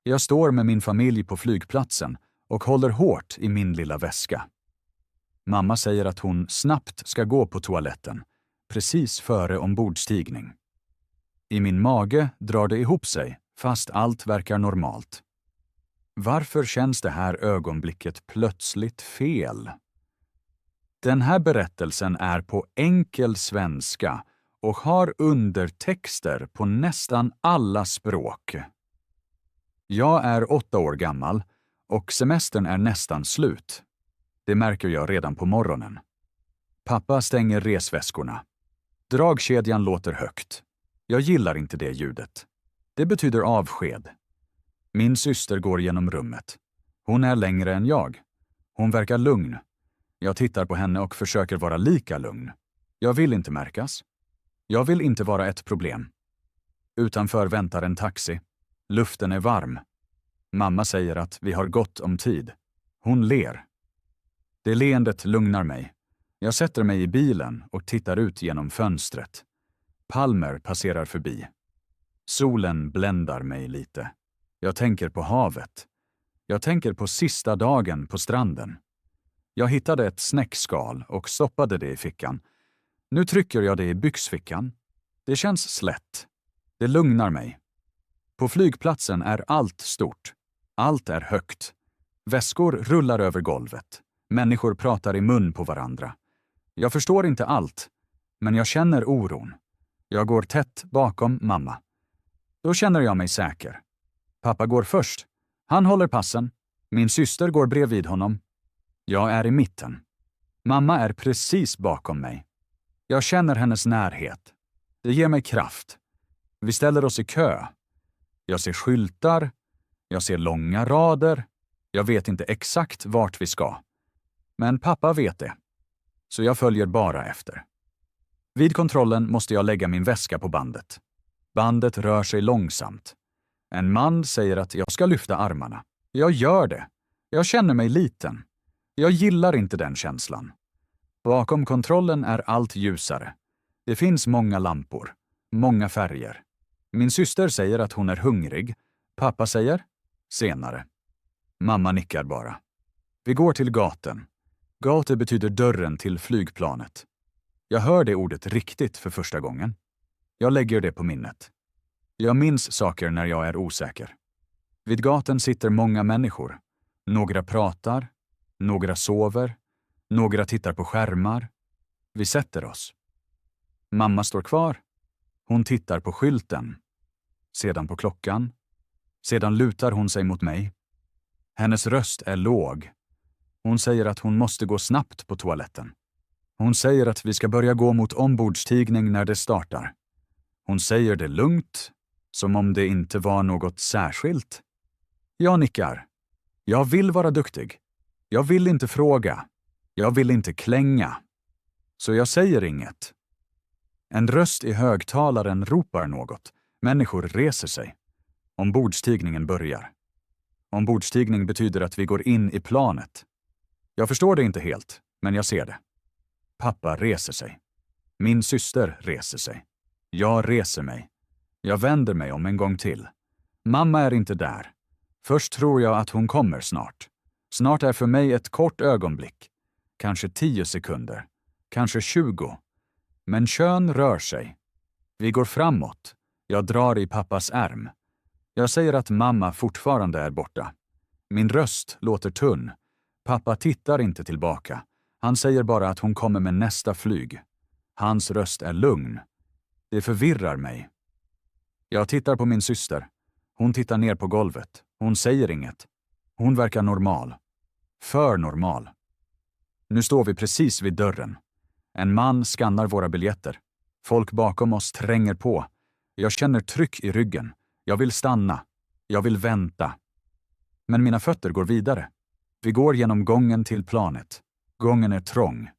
Jag står med min familj på flygplatsen och håller hårt i min lilla väska. Mamma säger att hon snabbt ska gå på toaletten, precis före ombordstigning. I min mage drar det ihop sig, fast allt verkar normalt. Varför känns det här ögonblicket plötsligt fel? Den här berättelsen är på enkel svenska och har undertexter på nästan alla språk. Jag är 8 år gammal och semestern är nästan slut. Det märker jag redan på morgonen. Pappa stänger resväskorna. Dragkedjan låter högt. Jag gillar inte det ljudet. Det betyder avsked. Min syster går genom rummet. Hon är längre än jag. Hon verkar lugn. Jag tittar på henne och försöker vara lika lugn. Jag vill inte märkas. Jag vill inte vara ett problem. Utanför väntar en taxi. Luften är varm. Mamma säger att vi har gott om tid. Hon ler. Det leendet lugnar mig. Jag sätter mig i bilen och tittar ut genom fönstret. Palmer passerar förbi. Solen bländar mig lite. Jag tänker på havet. Jag tänker på sista dagen på stranden. Jag hittade ett snäckskal och stoppade det i fickan. Nu trycker jag det i byxfickan. Det känns slätt. Det lugnar mig. På flygplatsen är allt stort. Allt är högt. Väskor rullar över golvet. Människor pratar i mun på varandra. Jag förstår inte allt, men jag känner oron. Jag går tätt bakom mamma. Då känner jag mig säker. Pappa går först. Han håller passen. Min syster går bredvid honom. Jag är i mitten. Mamma är precis bakom mig. Jag känner hennes närhet. Det ger mig kraft. Vi ställer oss i kö. Jag ser skyltar. Jag ser långa rader. Jag vet inte exakt vart vi ska. Men pappa vet det. Så jag följer bara efter. Vid kontrollen måste jag lägga min väska på bandet. Bandet rör sig långsamt. En man säger att jag ska lyfta armarna. Jag gör det. Jag känner mig liten. Jag gillar inte den känslan. Bakom kontrollen är allt ljusare. Det finns många lampor. Många färger. Min syster säger att hon är hungrig. Pappa säger senare. Mamma nickar bara. Vi går till gaten. Gate betyder dörren till flygplanet. Jag hör det ordet riktigt för första gången. Jag lägger det på minnet. Jag minns saker när jag är osäker. Vid gaten sitter många människor. Några pratar. Några sover. Några tittar på skärmar. Vi sätter oss. Mamma står kvar. Hon tittar på skylten. Sedan på klockan. Sedan lutar hon sig mot mig. Hennes röst är låg. Hon säger att hon måste gå snabbt på toaletten. Hon säger att vi ska börja gå mot ombordstigning när det startar. Hon säger det lugnt, som om det inte var något särskilt. Jag nickar. Jag vill vara duktig. Jag vill inte fråga. Jag vill inte klänga. Så jag säger inget. En röst i högtalaren ropar något. Människor reser sig. Ombordstigningen börjar. Ombordstigning betyder att vi går in i planet. Jag förstår det inte helt, men jag ser det. Pappa reser sig. Min syster reser sig. Jag reser mig. Jag vänder mig om en gång till. Mamma är inte där. Först tror jag att hon kommer snart. Snart är för mig ett kort ögonblick. Kanske 10 sekunder. Kanske 20. Men kön rör sig. Vi går framåt. Jag drar i pappas ärm. Jag säger att mamma fortfarande är borta. Min röst låter tunn. Pappa tittar inte tillbaka. Han säger bara att hon kommer med nästa flyg. Hans röst är lugn. Det förvirrar mig. Jag tittar på min syster. Hon tittar ner på golvet. Hon säger inget. Hon verkar normal. För normal. Nu står vi precis vid dörren. En man skannar våra biljetter. Folk bakom oss tränger på. Jag känner tryck i ryggen. Jag vill stanna. Jag vill vänta. Men mina fötter går vidare. Vi går genom gången till planet. Gången är trång.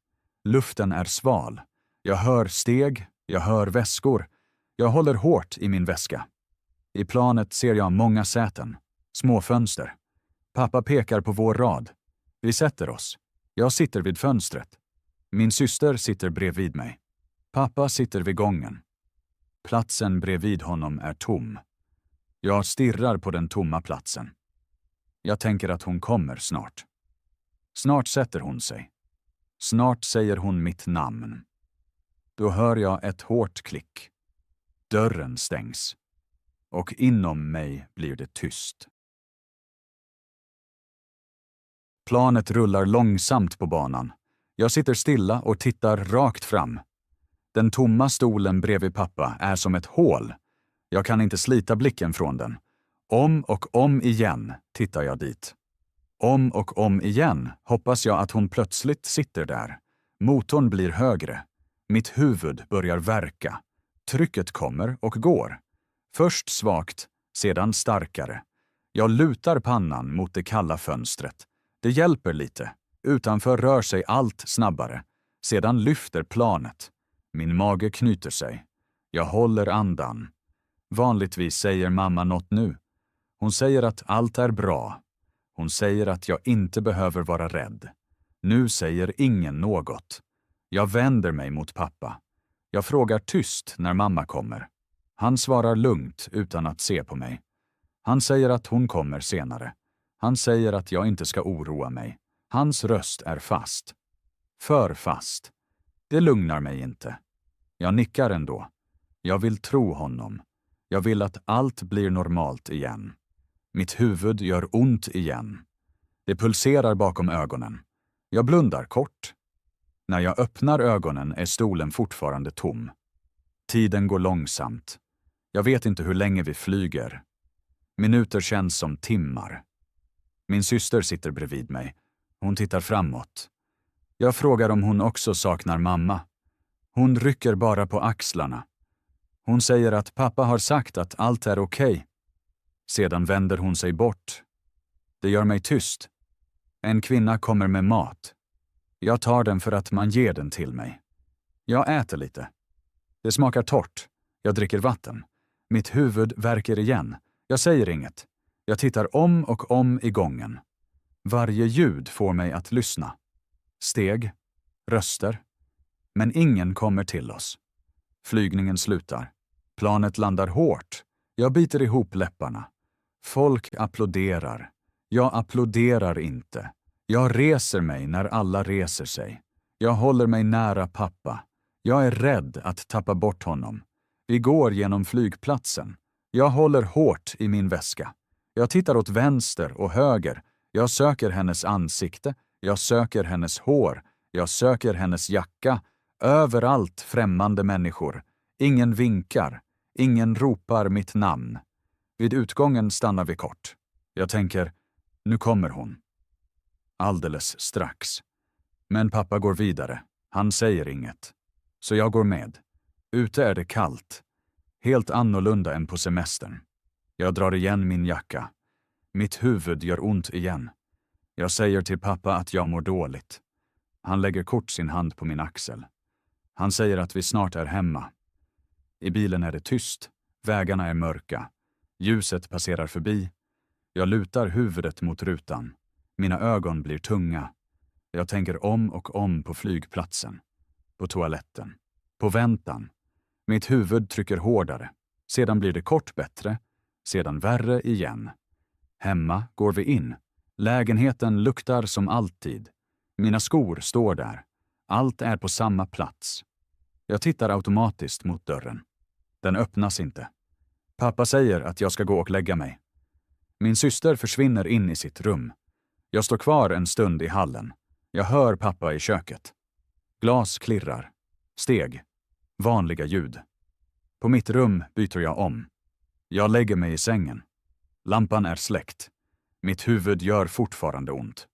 Luften är sval. Jag hör steg. Jag hör väskor. Jag håller hårt i min väska. I planet ser jag många säten. Små fönster. Pappa pekar på vår rad. Vi sätter oss. Jag sitter vid fönstret. Min syster sitter bredvid mig. Pappa sitter vid gången. Platsen bredvid honom är tom. Jag stirrar på den tomma platsen. Jag tänker att hon kommer snart. Snart sätter hon sig. Snart säger hon mitt namn. Då hör jag ett hårt klick. Dörren stängs. Och inom mig blir det tyst. Planet rullar långsamt på banan. Jag sitter stilla och tittar rakt fram. Den tomma stolen bredvid pappa är som ett hål. Jag kan inte slita blicken från den. Om och om igen tittar jag dit. Om och om igen hoppas jag att hon plötsligt sitter där. Motorn blir högre. Mitt huvud börjar värka. Trycket kommer och går. Först svagt, sedan starkare. Jag lutar pannan mot det kalla fönstret. Det hjälper lite. Utanför rör sig allt snabbare. Sedan lyfter planet. Min mage knyter sig. Jag håller andan. Vanligtvis säger mamma något nu. Hon säger att allt är bra. Hon säger att jag inte behöver vara rädd. Nu säger ingen något. Jag vänder mig mot pappa. Jag frågar tyst när mamma kommer. Han svarar lugnt utan att se på mig. Han säger att hon kommer senare. Han säger att jag inte ska oroa mig. Hans röst är fast. För fast. Det lugnar mig inte. Jag nickar ändå. Jag vill tro honom. Jag vill att allt blir normalt igen. Mitt huvud gör ont igen. Det pulserar bakom ögonen. Jag blundar kort. När jag öppnar ögonen är stolen fortfarande tom. Tiden går långsamt. Jag vet inte hur länge vi flyger. Minuter känns som timmar. Min syster sitter bredvid mig. Hon tittar framåt. Jag frågar om hon också saknar mamma. Hon rycker bara på axlarna. Hon säger att pappa har sagt att allt är okej. Sedan vänder hon sig bort. Det gör mig tyst. En kvinna kommer med mat. Jag tar den för att man ger den till mig. Jag äter lite. Det smakar torrt. Jag dricker vatten. Mitt huvud värker igen. Jag säger inget. Jag tittar om och om i gången. Varje ljud får mig att lyssna. Steg. Röster. Men ingen kommer till oss. Flygningen slutar. Planet landar hårt. Jag biter ihop läpparna. Folk applåderar. Jag applåderar inte. Jag reser mig när alla reser sig. Jag håller mig nära pappa. Jag är rädd att tappa bort honom. Vi går genom flygplatsen. Jag håller hårt i min väska. Jag tittar åt vänster och höger. Jag söker hennes ansikte. Jag söker hennes hår. Jag söker hennes jacka. Överallt främmande människor. Ingen vinkar. Ingen ropar mitt namn. Vid utgången stannar vi kort. Jag tänker, nu kommer hon. Alldeles strax. Men pappa går vidare. Han säger inget. Så jag går med. Ute är det kallt. Helt annorlunda än på semestern. Jag drar igen min jacka. Mitt huvud gör ont igen. Jag säger till pappa att jag mår dåligt. Han lägger kort sin hand på min axel. Han säger att vi snart är hemma. I bilen är det tyst. Vägarna är mörka. Ljuset passerar förbi. Jag lutar huvudet mot rutan. Mina ögon blir tunga. Jag tänker om och om på flygplatsen. På toaletten. På väntan. Mitt huvud trycker hårdare. Sedan blir det kort bättre. Sedan värre igen. Hemma går vi in. Lägenheten luktar som alltid. Mina skor står där. Allt är på samma plats. Jag tittar automatiskt mot dörren. Den öppnas inte. Pappa säger att jag ska gå och lägga mig. Min syster försvinner in i sitt rum. Jag står kvar en stund i hallen. Jag hör pappa i köket. Glas klirrar. Steg. Vanliga ljud. På mitt rum byter jag om. Jag lägger mig i sängen. Lampan är släckt. Mitt huvud gör fortfarande ont.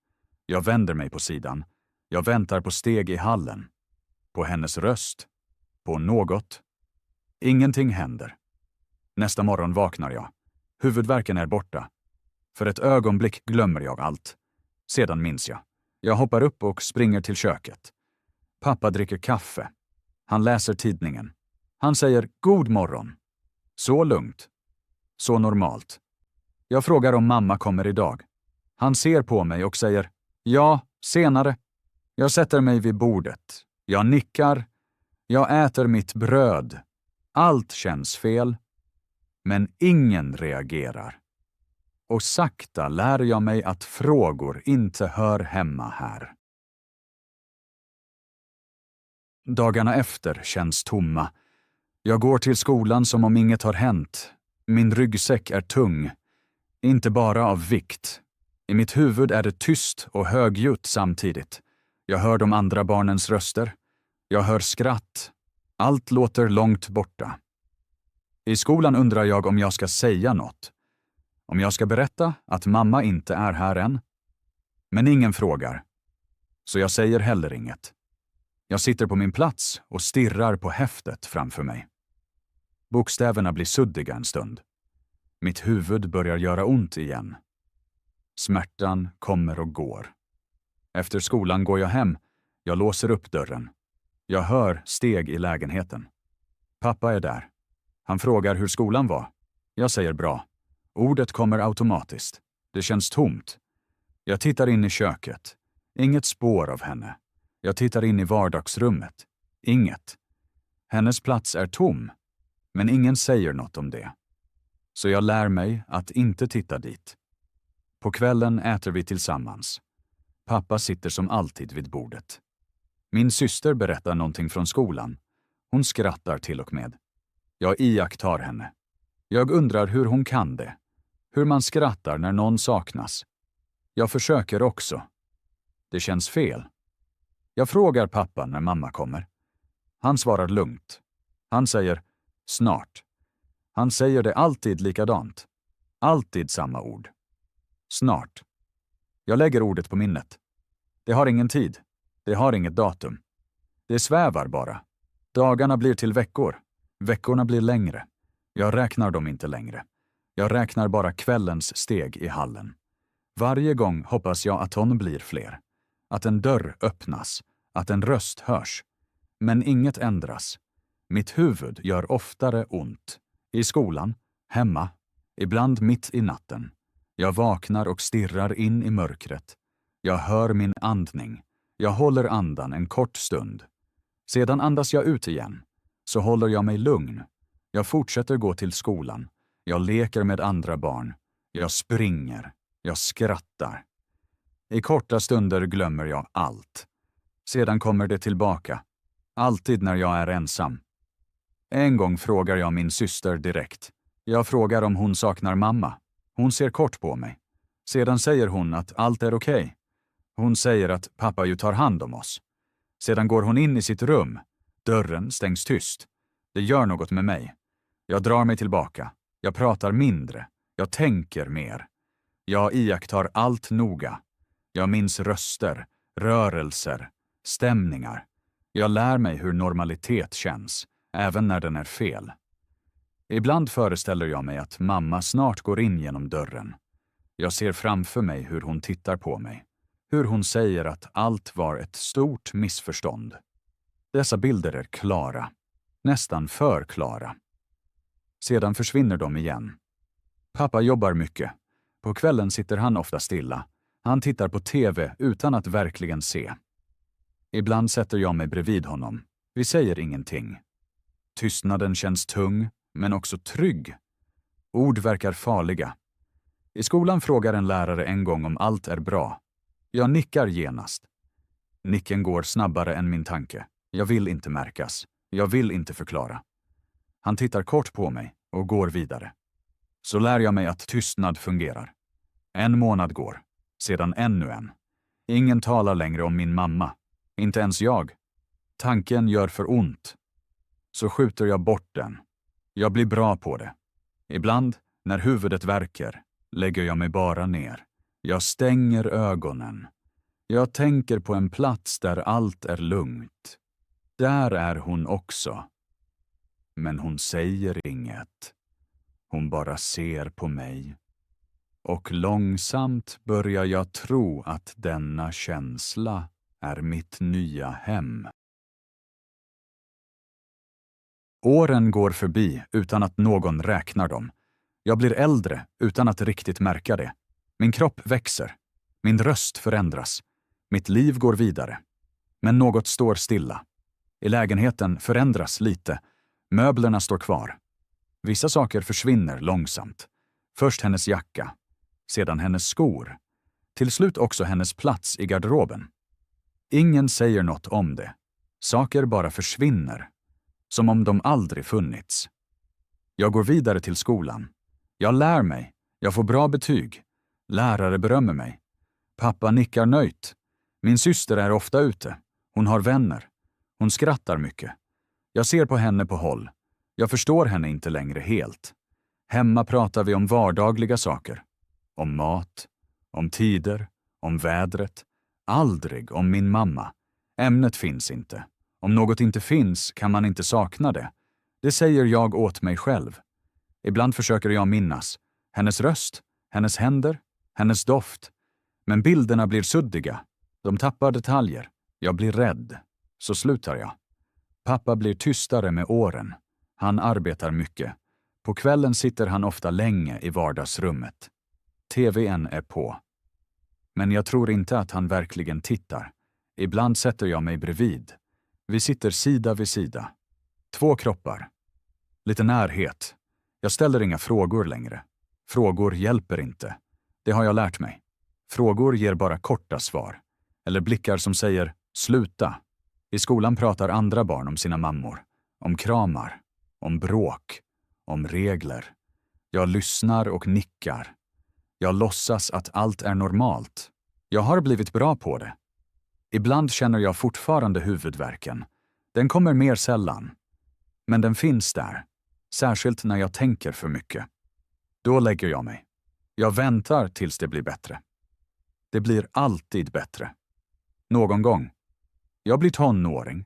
Jag vänder mig på sidan. Jag väntar på steg i hallen. På hennes röst. På något. Ingenting händer. Nästa morgon vaknar jag. Huvudvärken är borta. För ett ögonblick glömmer jag allt. Sedan minns jag. Jag hoppar upp och springer till köket. Pappa dricker kaffe. Han läser tidningen. Han säger god morgon. Så lugnt. Så normalt. Jag frågar om mamma kommer idag. Han ser på mig och säger ja, senare. Jag sätter mig vid bordet. Jag nickar. Jag äter mitt bröd. Allt känns fel. Men ingen reagerar. Och sakta lär jag mig att frågor inte hör hemma här. Dagarna efter känns tomma. Jag går till skolan som om inget har hänt. Min ryggsäck är tung. Inte bara av vikt. I mitt huvud är det tyst och högljutt samtidigt. Jag hör de andra barnens röster. Jag hör skratt. Allt låter långt borta. I skolan undrar jag om jag ska säga något. Om jag ska berätta att mamma inte är här än. Men ingen frågar. Så jag säger heller inget. Jag sitter på min plats och stirrar på häftet framför mig. Bokstäverna blir suddiga en stund. Mitt huvud börjar göra ont igen. Smärtan kommer och går. Efter skolan går jag hem. Jag låser upp dörren. Jag hör steg i lägenheten. Pappa är där. Han frågar hur skolan var. Jag säger bra. Ordet kommer automatiskt. Det känns tomt. Jag tittar in i köket. Inget spår av henne. Jag tittar in i vardagsrummet. Inget. Hennes plats är tom. Men ingen säger något om det. Så jag lär mig att inte titta dit. På kvällen äter vi tillsammans. Pappa sitter som alltid vid bordet. Min syster berättar någonting från skolan. Hon skrattar till och med. Jag iakttar henne. Jag undrar hur hon kan det. Hur man skrattar när någon saknas. Jag försöker också. Det känns fel. Jag frågar pappa när mamma kommer. Han svarar lugnt. Han säger snart. Han säger det alltid likadant. Alltid samma ord. Snart. Jag lägger ordet på minnet. Det har ingen tid. Det har inget datum. Det svävar bara. Dagarna blir till veckor. Veckorna blir längre. Jag räknar dem inte längre. Jag räknar bara kvällens steg i hallen. Varje gång hoppas jag att hon blir fler. Att en dörr öppnas. Att en röst hörs. Men inget ändras. Mitt huvud gör oftare ont. I skolan, hemma, ibland mitt i natten. Jag vaknar och stirrar in i mörkret. Jag hör min andning. Jag håller andan en kort stund. Sedan andas jag ut igen. Så håller jag mig lugn. Jag fortsätter gå till skolan. Jag leker med andra barn. Jag springer. Jag skrattar. I korta stunder glömmer jag allt. Sedan kommer det tillbaka. Alltid när jag är ensam. En gång frågar jag min syster direkt. Jag frågar om hon saknar mamma. Hon ser kort på mig. Sedan säger hon att allt är okej. Hon säger att pappa ju tar hand om oss. Sedan går hon in i sitt rum. Dörren stängs tyst. Det gör något med mig. Jag drar mig tillbaka. Jag pratar mindre. Jag tänker mer. Jag iakttar allt noga. Jag minns röster, rörelser, stämningar. Jag lär mig hur normalitet känns, även när den är fel. Ibland föreställer jag mig att mamma snart går in genom dörren. Jag ser framför mig hur hon tittar på mig. Hur hon säger att allt var ett stort missförstånd. Dessa bilder är klara. Nästan för klara. Sedan försvinner de igen. Pappa jobbar mycket. På kvällen sitter han ofta stilla. Han tittar på TV utan att verkligen se. Ibland sätter jag mig bredvid honom. Vi säger ingenting. Tystnaden känns tung, men också trygg. Ord verkar farliga. I skolan frågar en lärare en gång om allt är bra. Jag nickar genast. Nicken går snabbare än min tanke. Jag vill inte märkas. Jag vill inte förklara. Han tittar kort på mig och går vidare. Så lär jag mig att tystnad fungerar. En månad går. Sedan ännu en. Ingen talar längre om min mamma. Inte ens jag. Tanken gör för ont. Så skjuter jag bort den. Jag blir bra på det. Ibland, när huvudet värker, lägger jag mig bara ner. Jag stänger ögonen. Jag tänker på en plats där allt är lugnt. Där är hon också. Men hon säger inget. Hon bara ser på mig. Och långsamt börjar jag tro att denna känsla är mitt nya hem. Åren går förbi utan att någon räknar dem. Jag blir äldre utan att riktigt märka det. Min kropp växer. Min röst förändras. Mitt liv går vidare. Men något står stilla. I lägenheten förändras lite. Möblerna står kvar. Vissa saker försvinner långsamt. Först hennes jacka, sedan hennes skor, till slut också hennes plats i garderoben. Ingen säger något om det. Saker bara försvinner, som om de aldrig funnits. Jag går vidare till skolan. Jag lär mig. Jag får bra betyg. Lärare berömmer mig. Pappa nickar nöjt. Min syster är ofta ute. Hon har vänner. Hon skrattar mycket. Jag ser på henne på håll. Jag förstår henne inte längre helt. Hemma pratar vi om vardagliga saker. Om mat, om tider, om vädret. Aldrig om min mamma. Ämnet finns inte. Om något inte finns kan man inte sakna det. Det säger jag åt mig själv. Ibland försöker jag minnas. Hennes röst, hennes händer, hennes doft. Men bilderna blir suddiga. De tappar detaljer. Jag blir rädd. Så slutar jag. Pappa blir tystare med åren. Han arbetar mycket. På kvällen sitter han ofta länge i vardagsrummet. TV:n är på. Men jag tror inte att han verkligen tittar. Ibland sätter jag mig bredvid. Vi sitter sida vid sida. 2 kroppar. Lite närhet. Jag ställer inga frågor längre. Frågor hjälper inte. Det har jag lärt mig. Frågor ger bara korta svar. Eller blickar som säger sluta. I skolan pratar andra barn om sina mammor. Om kramar. Om bråk. Om regler. Jag lyssnar och nickar. Jag låtsas att allt är normalt. Jag har blivit bra på det. Ibland känner jag fortfarande huvudvärken. Den kommer mer sällan. Men den finns där. Särskilt när jag tänker för mycket. Då lägger jag mig. Jag väntar tills det blir bättre. Det blir alltid bättre. Någon gång. Jag blir tonåring.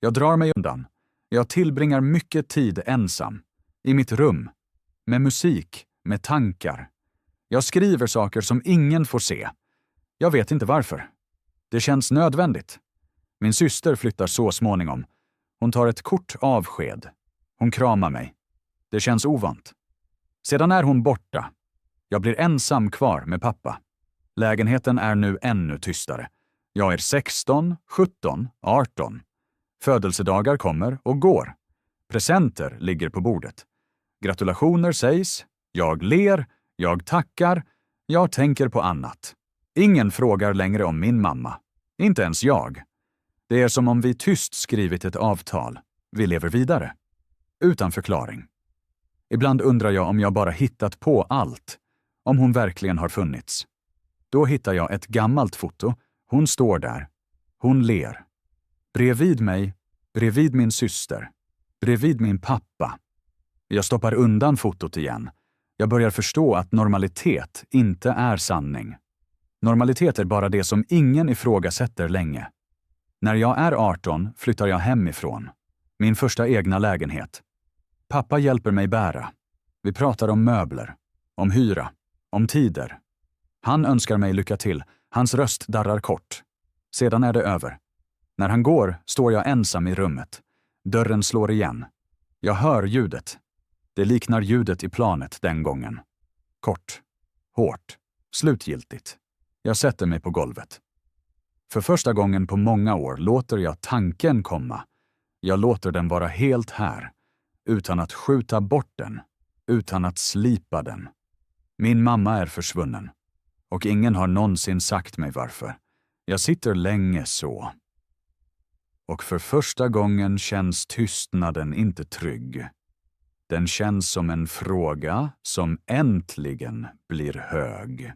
Jag drar mig undan. Jag tillbringar mycket tid ensam. I mitt rum. Med musik. Med tankar. Jag skriver saker som ingen får se. Jag vet inte varför. Det känns nödvändigt. Min syster flyttar så småningom. Hon tar ett kort avsked. Hon kramar mig. Det känns ovant. Sedan är hon borta. Jag blir ensam kvar med pappa. Lägenheten är nu ännu tystare. Jag är 16, 17, 18. Födelsedagar kommer och går. Presenter ligger på bordet. Gratulationer sägs. Jag ler. Jag tackar. Jag tänker på annat. Ingen frågar längre om min mamma. Inte ens jag. Det är som om vi tyst skrivit ett avtal. Vi lever vidare. Utan förklaring. Ibland undrar jag om jag bara hittat på allt. Om hon verkligen har funnits. Då hittar jag ett gammalt foto. Hon står där. Hon ler. Bredvid mig. Bredvid min syster. Bredvid min pappa. Jag stoppar undan fotot igen. Jag börjar förstå att normalitet inte är sanning. Normalitet är bara det som ingen ifrågasätter länge. När jag är 18 flyttar jag hemifrån. Min första egna lägenhet. Pappa hjälper mig bära. Vi pratar om möbler. Om hyra. Om tider. Han önskar mig lycka till. Hans röst darrar kort. Sedan är det över. När han går står jag ensam i rummet. Dörren slår igen. Jag hör ljudet. Det liknar ljudet i planet den gången. Kort. Hårt. Slutgiltigt. Jag sätter mig på golvet. För första gången på många år låter jag tanken komma. Jag låter den vara helt här. Utan att skjuta bort den. Utan att slipa den. Min mamma är försvunnen. Och ingen har någonsin sagt mig varför. Jag sitter länge så. Och för första gången känns tystnaden inte trygg. Den känns som en fråga som äntligen blir hög.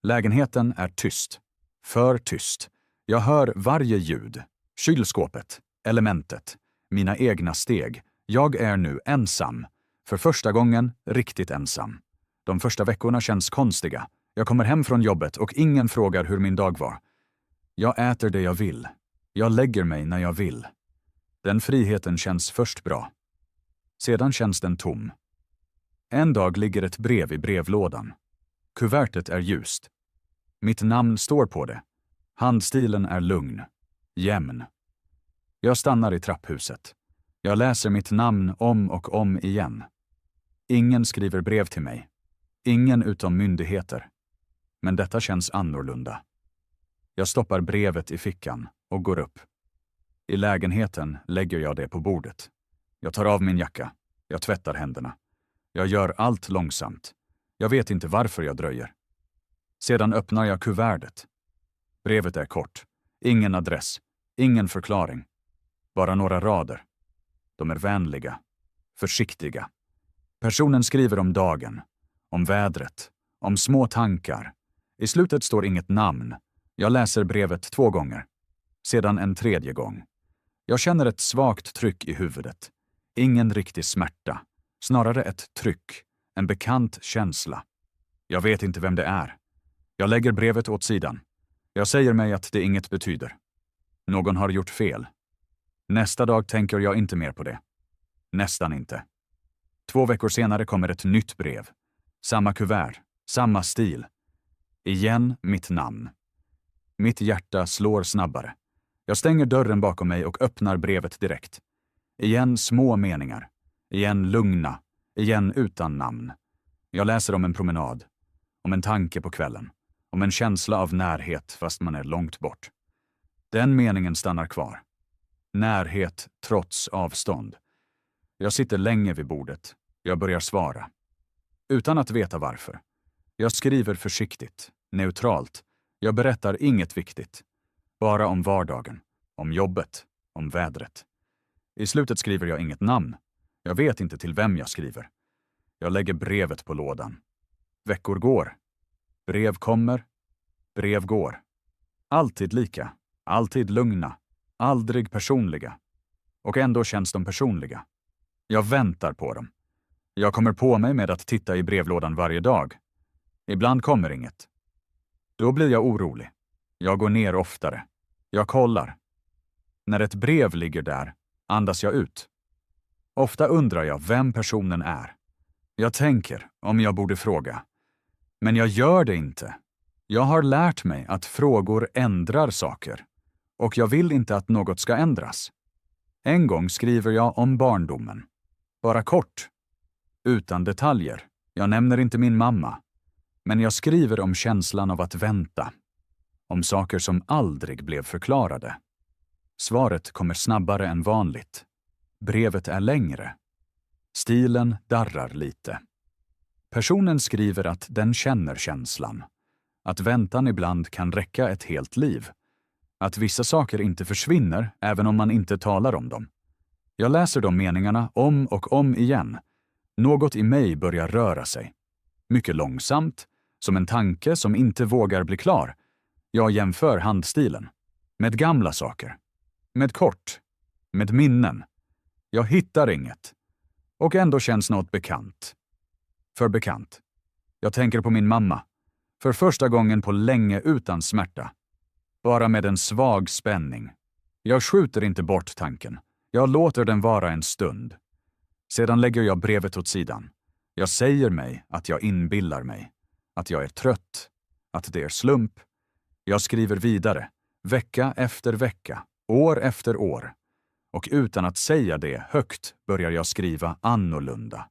Lägenheten är tyst. För tyst. Jag hör varje ljud. Kylskåpet. Elementet. Mina egna steg. Jag är nu ensam. För första gången riktigt ensam. De första veckorna känns konstiga. Jag kommer hem från jobbet och ingen frågar hur min dag var. Jag äter det jag vill. Jag lägger mig när jag vill. Den friheten känns först bra. Sedan känns den tom. En dag ligger ett brev i brevlådan. Kuvertet är ljust. Mitt namn står på det. Handstilen är lugn. Jämn. Jag stannar i trapphuset. Jag läser mitt namn om och om igen. Ingen skriver brev till mig. Ingen utom myndigheter. Men detta känns annorlunda. Jag stoppar brevet i fickan och går upp. I lägenheten lägger jag det på bordet. Jag tar av min jacka. Jag tvättar händerna. Jag gör allt långsamt. Jag vet inte varför jag dröjer. Sedan öppnar jag kuvertet. Brevet är kort. Ingen adress. Ingen förklaring. Bara några rader. De är vänliga. Försiktiga. Personen skriver om dagen. Om vädret. Om små tankar. I slutet står inget namn. Jag läser brevet 2 gånger. Sedan en 3:e gång. Jag känner ett svagt tryck i huvudet. Ingen riktig smärta. Snarare ett tryck. En bekant känsla. Jag vet inte vem det är. Jag lägger brevet åt sidan. Jag säger mig att det inget betyder. Någon har gjort fel. Nästa dag tänker jag inte mer på det. Nästan inte. 2 veckor senare kommer ett nytt brev. Samma kuvert. Samma stil. Igen mitt namn. Mitt hjärta slår snabbare. Jag stänger dörren bakom mig och öppnar brevet direkt. Igen små meningar. Igen lugna. Igen utan namn. Jag läser om en promenad. Om en tanke på kvällen. Om en känsla av närhet fast man är långt bort. Den meningen stannar kvar. Närhet trots avstånd. Jag sitter länge vid bordet. Jag börjar svara. Utan att veta varför. Jag skriver försiktigt, neutralt. Jag berättar inget viktigt. Bara om vardagen, om jobbet, om vädret. I slutet skriver jag inget namn. Jag vet inte till vem jag skriver. Jag lägger brevet på lådan. Veckor går. Brev kommer. Brev går. Alltid lika. Alltid lugna. Aldrig personliga. Och ändå känns de personliga. Jag väntar på dem. Jag kommer på mig med att titta i brevlådan varje dag. Ibland kommer inget. Då blir jag orolig. Jag går ner oftare. Jag kollar. När ett brev ligger där andas jag ut. Ofta undrar jag vem personen är. Jag tänker om jag borde fråga. Men jag gör det inte. Jag har lärt mig att frågor ändrar saker. Och jag vill inte att något ska ändras. En gång skriver jag om barndomen. Bara kort. Utan detaljer. Jag nämner inte min mamma. Men jag skriver om känslan av att vänta. Om saker som aldrig blev förklarade. Svaret kommer snabbare än vanligt. Brevet är längre. Stilen darrar lite. Personen skriver att den känner känslan. Att väntan ibland kan räcka ett helt liv. Att vissa saker inte försvinner även om man inte talar om dem. Jag läser de meningarna om och om igen. Något i mig börjar röra sig. Mycket långsamt, som en tanke som inte vågar bli klar. Jag jämför handstilen. Med gamla saker. Med kort. Med minnen. Jag hittar inget. Och ändå känns något bekant. För bekant. Jag tänker på min mamma. För första gången på länge utan smärta. Bara med en svag spänning. Jag skjuter inte bort tanken. Jag låter den vara en stund. Sedan lägger jag brevet åt sidan. Jag säger mig att jag inbillar mig. Att jag är trött. Att det är slump. Jag skriver vidare. Vecka efter vecka. År efter år. Och utan att säga det högt börjar jag skriva annorlunda.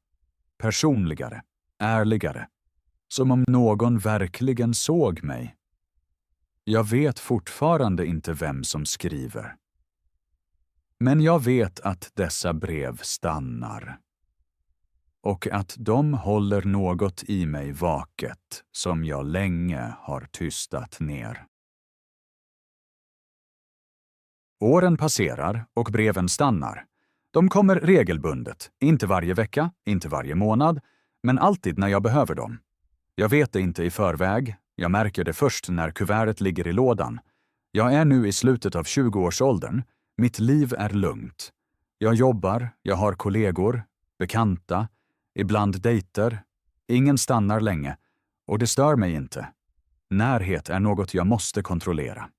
Personligare. Ärligare. Som om någon verkligen såg mig. Jag vet fortfarande inte vem som skriver. Men jag vet att dessa brev stannar. Och att de håller något i mig vaket som jag länge har tystat ner. Åren passerar och breven stannar. De kommer regelbundet, inte varje vecka, inte varje månad, men alltid när jag behöver dem. Jag vet det inte i förväg, jag märker det först när kuvertet ligger i lådan. Jag är nu i slutet av 20-årsåldern, mitt liv är lugnt. Jag jobbar, jag har kollegor, bekanta, ibland dejter. Ingen stannar länge, och det stör mig inte. Närhet är något jag måste kontrollera.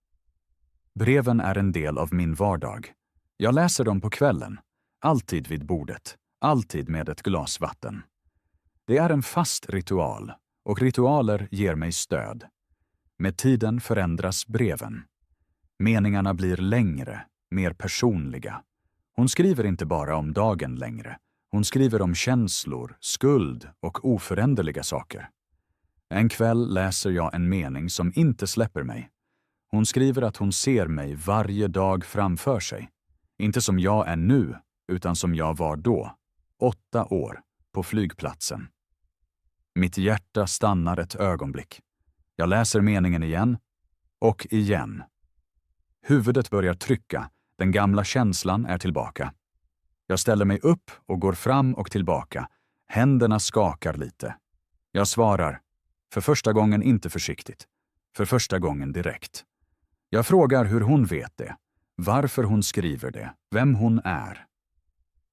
Breven är en del av min vardag. Jag läser dem på kvällen, alltid vid bordet, alltid med ett glas vatten. Det är en fast ritual, och ritualer ger mig stöd. Med tiden förändras breven. Meningarna blir längre, mer personliga. Hon skriver inte bara om dagen längre. Hon skriver om känslor, skuld och oföränderliga saker. En kväll läser jag en mening som inte släpper mig. Hon skriver att hon ser mig varje dag framför sig. Inte som jag är nu, utan som jag var då, 8 år, på flygplatsen. Mitt hjärta stannar ett ögonblick. Jag läser meningen igen och igen. Huvudet börjar trycka, den gamla känslan är tillbaka. Jag ställer mig upp och går fram och tillbaka. Händerna skakar lite. Jag svarar, för första gången inte försiktigt, för första gången direkt. Jag frågar hur hon vet det, varför hon skriver det, vem hon är.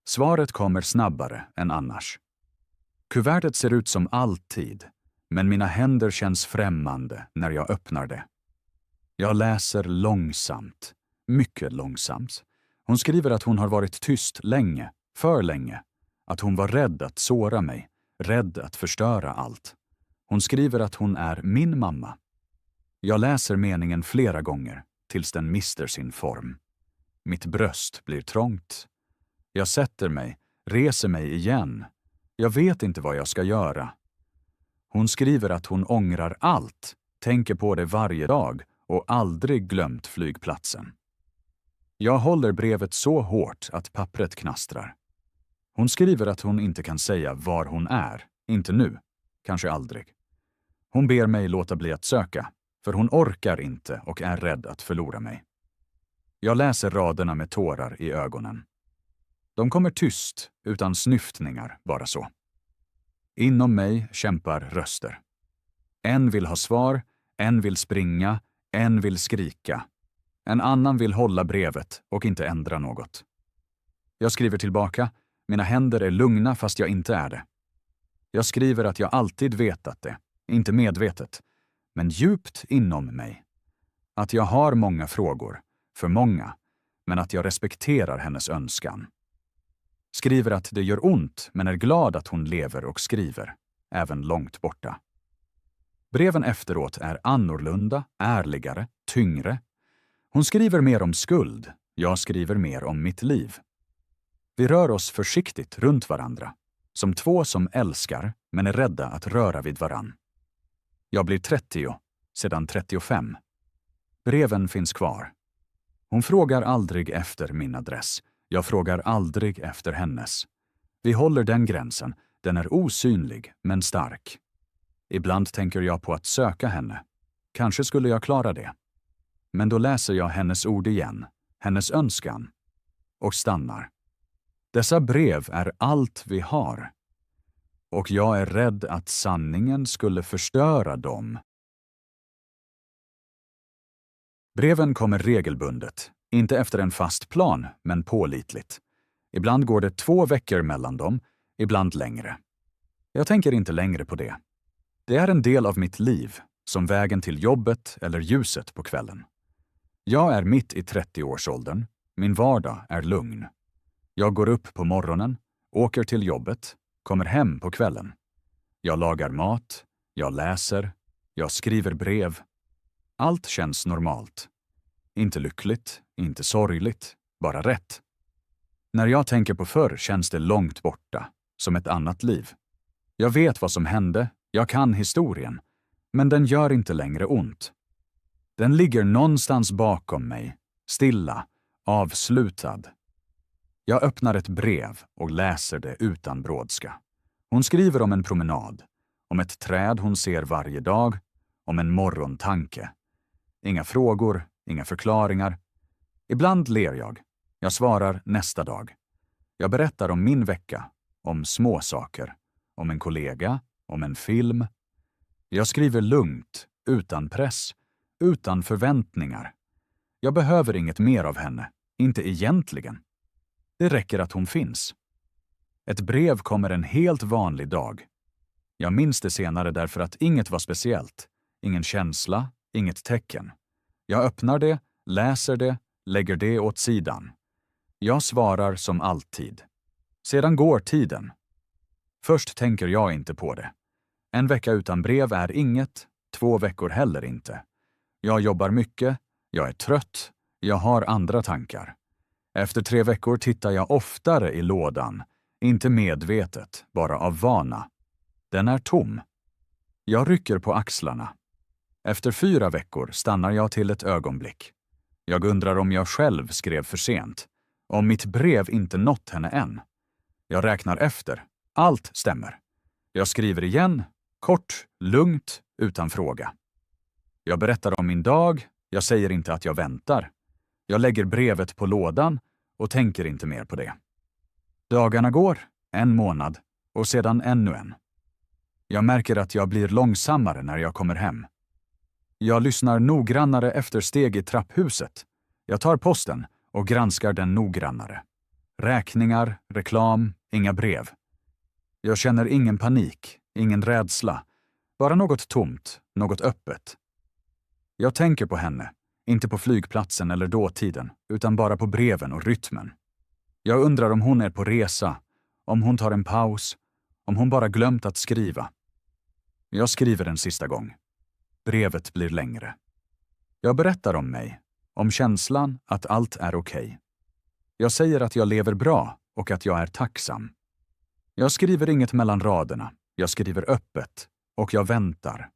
Svaret kommer snabbare än annars. Kuvertet ser ut som alltid, men mina händer känns främmande när jag öppnar det. Jag läser långsamt, mycket långsamt. Hon skriver att hon har varit tyst länge, för länge. Att hon var rädd att såra mig, rädd att förstöra allt. Hon skriver att hon är min mamma. Jag läser meningen flera gånger, tills den mister sin form. Mitt bröst blir trångt. Jag sätter mig, reser mig igen. Jag vet inte vad jag ska göra. Hon skriver att hon ångrar allt, tänker på det varje dag och aldrig glömt flygplatsen. Jag håller brevet så hårt att pappret knastrar. Hon skriver att hon inte kan säga var hon är, inte nu, kanske aldrig. Hon ber mig låta bli att söka, för hon orkar inte och är rädd att förlora mig. Jag läser raderna med tårar i ögonen. De kommer tyst, utan snyftningar, bara så. Inom mig kämpar röster. En vill ha svar, en vill springa, en vill skrika. En annan vill hålla brevet och inte ändra något. Jag skriver tillbaka, mina händer är lugna fast jag inte är det. Jag skriver att jag alltid vetat det, inte medvetet, men djupt inom mig. Att jag har många frågor, för många, men att jag respekterar hennes önskan. Skriver att det gör ont, men är glad att hon lever och skriver, även långt borta. Breven efteråt är annorlunda, ärligare, tyngre. Hon skriver mer om skuld, jag skriver mer om mitt liv. Vi rör oss försiktigt runt varandra, som två som älskar men är rädda att röra vid varann. Jag blir 30, sedan 35. Breven finns kvar. Hon frågar aldrig efter min adress. Jag frågar aldrig efter hennes. Vi håller den gränsen. Den är osynlig, men stark. Ibland tänker jag på att söka henne. Kanske skulle jag klara det. Men då läser jag hennes ord igen, hennes önskan, och stannar. Dessa brev är allt vi har. Och jag är rädd att sanningen skulle förstöra dem. Breven kommer regelbundet, inte efter en fast plan, men pålitligt. Ibland går det 2 veckor mellan dem, ibland längre. Jag tänker inte längre på det. Det är en del av mitt liv, som vägen till jobbet eller ljuset på kvällen. Jag är mitt i 30-årsåldern, min vardag är lugn. Jag går upp på morgonen, åker till jobbet, kommer hem på kvällen. Jag lagar mat, jag läser, jag skriver brev. Allt känns normalt. Inte lyckligt, inte sorgligt, bara rätt. När jag tänker på förr känns det långt borta, som ett annat liv. Jag vet vad som hände, jag kan historien, men den gör inte längre ont. Den ligger någonstans bakom mig, stilla, avslutad. Jag öppnar ett brev och läser det utan brådska. Hon skriver om en promenad, om ett träd hon ser varje dag, om en morgontanke. Inga frågor, inga förklaringar. Ibland ler jag. Jag svarar nästa dag. Jag berättar om min vecka, om små saker, om en kollega, om en film. Jag skriver lugnt, utan press, utan förväntningar. Jag behöver inget mer av henne, inte egentligen. Det räcker att hon finns. Ett brev kommer en helt vanlig dag. Jag minns det senare därför att inget var speciellt. Ingen känsla, inget tecken. Jag öppnar det, läser det, lägger det åt sidan. Jag svarar som alltid. Sedan går tiden. Först tänker jag inte på det. 1 vecka utan brev är inget, 2 veckor heller inte. Jag jobbar mycket, jag är trött, jag har andra tankar. Efter 3 veckor tittar jag oftare i lådan, inte medvetet, bara av vana. Den är tom. Jag rycker på axlarna. Efter 4 veckor stannar jag till ett ögonblick. Jag undrar om jag själv skrev för sent. Om mitt brev inte nått henne än. Jag räknar efter. Allt stämmer. Jag skriver igen, kort, lugnt, utan fråga. Jag berättar om min dag, jag säger inte att jag väntar. Jag lägger brevet på lådan och tänker inte mer på det. Dagarna går, 1 månad och sedan ännu en. Jag märker att jag blir långsammare när jag kommer hem. Jag lyssnar noggrannare efter steg i trapphuset. Jag tar posten och granskar den noggrannare. Räkningar, reklam, inga brev. Jag känner ingen panik, ingen rädsla. Bara något tomt, något öppet. Jag tänker på henne, inte på flygplatsen eller dåtiden, utan bara på breven och rytmen. Jag undrar om hon är på resa, om hon tar en paus, om hon bara glömt att skriva. Jag skriver en sista gång. Brevet blir längre. Jag berättar om mig, om känslan att allt är okej. Jag säger att jag lever bra och att jag är tacksam. Jag skriver inget mellan raderna, jag skriver öppet och jag väntar.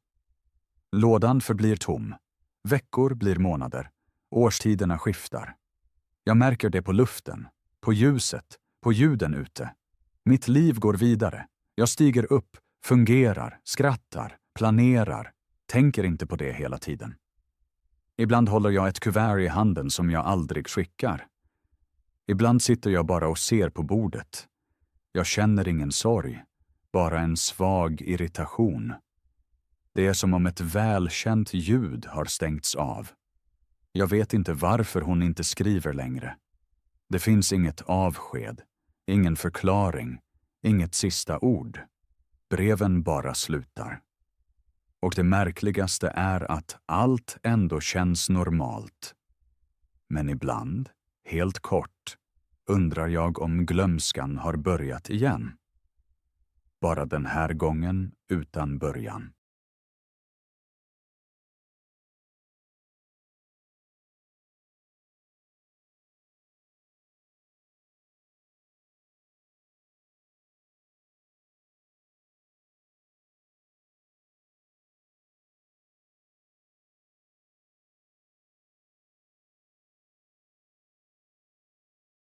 Lådan förblir tom. Veckor blir månader. Årstiderna skiftar. Jag märker det på luften, på ljuset, på ljuden ute. Mitt liv går vidare. Jag stiger upp, fungerar, skrattar, planerar, tänker inte på det hela tiden. Ibland håller jag ett kuvert i handen som jag aldrig skickar. Ibland sitter jag bara och ser på bordet. Jag känner ingen sorg, bara en svag irritation. Det är som om ett välkänt ljud har stängts av. Jag vet inte varför hon inte skriver längre. Det finns inget avsked, ingen förklaring, inget sista ord. Breven bara slutar. Och det märkligaste är att allt ändå känns normalt. Men ibland, helt kort, undrar jag om glömskan har börjat igen. Bara den här gången utan början.